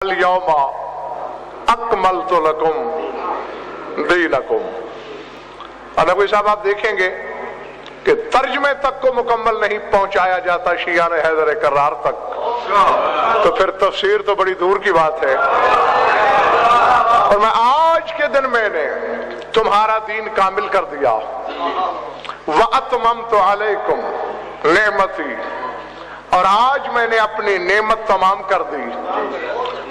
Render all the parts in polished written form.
اليوم اکملت لکم دینکم۔ اور نبی صاحب آپ دیکھیں گے کہ ترجمے تک کو مکمل نہیں پہنچایا جاتا شیعہ حیدر کرار تک، تو پھر تفسیر تو بڑی دور کی بات ہے۔ اور میں آج کے دن میں نے تمہارا دین کامل کر دیا، وَأَتْمَمْتُ عَلَيْكُمْ نعمتی، اور آج میں نے اپنی نعمت تمام کر دی،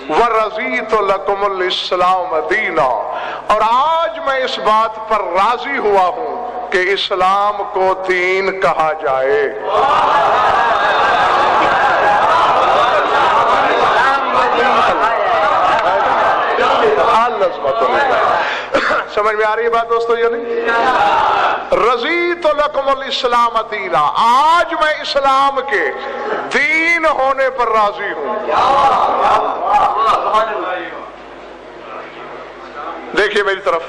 وَرَضِيتُ لَكُمُ الْإِسْلَامَ دِينًا، اور آج میں اس بات پر راضی ہوا ہوں کہ اسلام کو دین کہا جائے۔ سمجھ میں آ رہی ہے بات دوستو یا نہیں؟ رضیت لکم الاسلام دینا، آج میں اسلام کے دین ہونے پر راضی ہوں۔ دیکھیے میری طرف،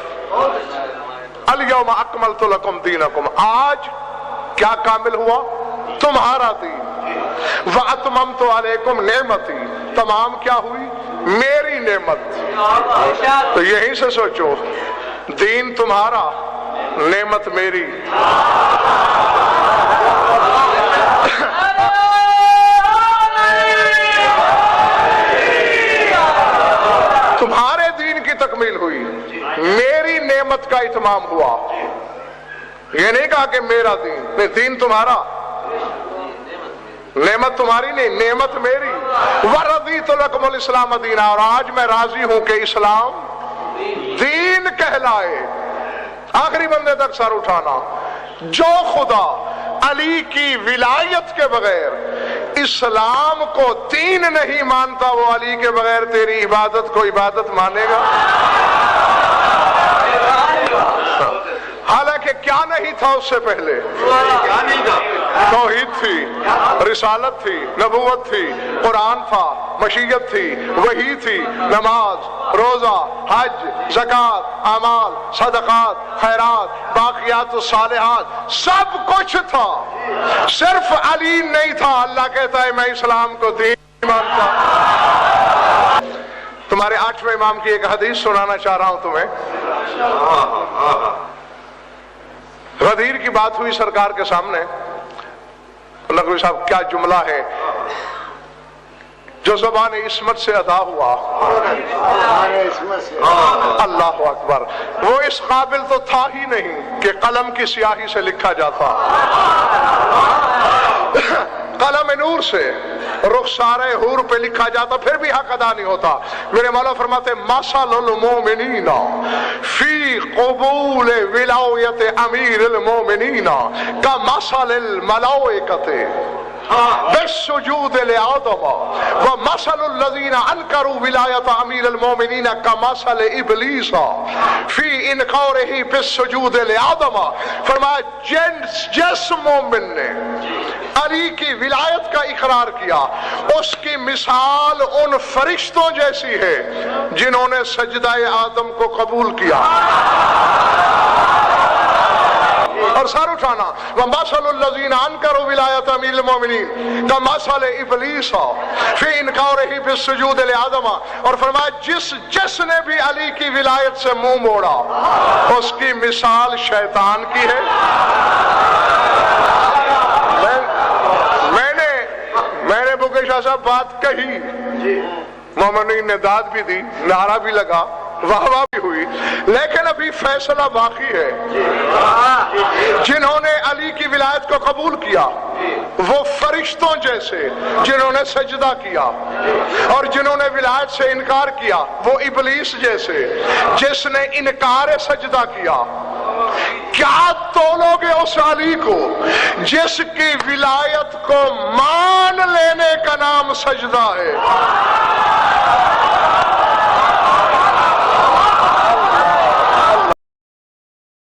الیوم اکملت لکم دینکم، آج کیا کامل ہوا؟ تمہارا دین۔ وَأَتْمَمْتُ عَلَيْكُمْ نعمتی، تمام کیا ہوئی؟ میری نعمت۔ تو یہیں سے سوچو، دین تمہارا، نعمت میری۔ تمہارے دین کی تکمیل ہوئی، میری نعمت کا اتمام ہوا۔ یہ نہیں کہا کہ میرا دین، نہیں، دین تمہارا، نعمت تمہاری نہیں، نعمت میری۔ وَرَضِيتُ لَكُمُ الْإِسْلَامَ دِينًا، اور آج میں راضی ہوں کہ اسلام دین کہلائے۔ آخری بندے تک سر اٹھانا، جو خدا علی کی ولایت کے بغیر اسلام کو دین نہیں مانتا، وہ علی کے بغیر تیری عبادت کو عبادت مانے گا؟ حالانکہ کیا نہیں تھا اس سے پہلے؟ توحید تھی، رسالت تھی، نبوت تھی، قرآن تھا، مشیت تھی، وحی تھی، نماز، روزہ، حج، زکوٰۃ، اعمال، صدقات، خیرات، باقیات الصالحات، سب کچھ تھا، صرف علی نہیں تھا۔ اللہ کہتا ہے میں اسلام کو دین مانتا۔ تمہارے 8ویں امام کی ایک حدیث سنانا چاہ رہا ہوں تمہیں۔ غدیر کی بات ہوئی سرکار کے سامنے، نقوی صاحب کیا جملہ ہے جو زبان عصمت سے ادا ہوا۔ اللہ اکبر، وہ اس قابل تو تھا ہی نہیں کہ قلم کی سیاہی سے لکھا جاتا، قلم نور سے رخسار حور پہ لکھا جاتا، پھر بھی حق ادا نہیں ہوتا۔ میرے مولا فرماتے مثل المومنین فی قبول ولایت امیر المومنین کمثل الملائکۃ بالسجود لآدم ومثل الذین انکروا ولایت امیر المومنین کمثل ابلیس فی انکارہ بالسجود لآدم۔ فرمایا جس مومن نے علی کی ولایت کا اقرار کیا، اس کی مثال ان فرشتوں جیسی ہے جنہوں نے سجدہ آدم کو قبول کیا۔ اور سر اٹھانا، وَمَثَلُ الَّذِينَ أَنكَرُوا وِلَایَتَ أَمِیرِ الْمُؤْمِنِینَ کَمَثَلِ إِبْلِیسَ فِی انکارہ بِالسُّجُودِ لِآدَمَ، اور فرمایا جس نے بھی علی کی ولایت سے منہ موڑا، اس کی مثال شیطان کی ہے۔ میں نے بکے شاہ صاحب بات کہی، مومنین نے داد بھی دی، نعرہ بھی لگا، واہ واہ بھی ہوئی، لیکن ابھی فیصلہ باقی ہے۔ جنہوں نے علی کی ولایت کو قبول کیا وہ فرشتوں جیسے جنہوں نے سجدہ کیا، اور جنہوں نے ولایت سے انکار کیا وہ ابلیس جیسے جس نے انکار سجدہ کیا۔ کیا تولو گے اس علی کو جس کی ولایت کو مان لینے کا نام سجدہ ہے؟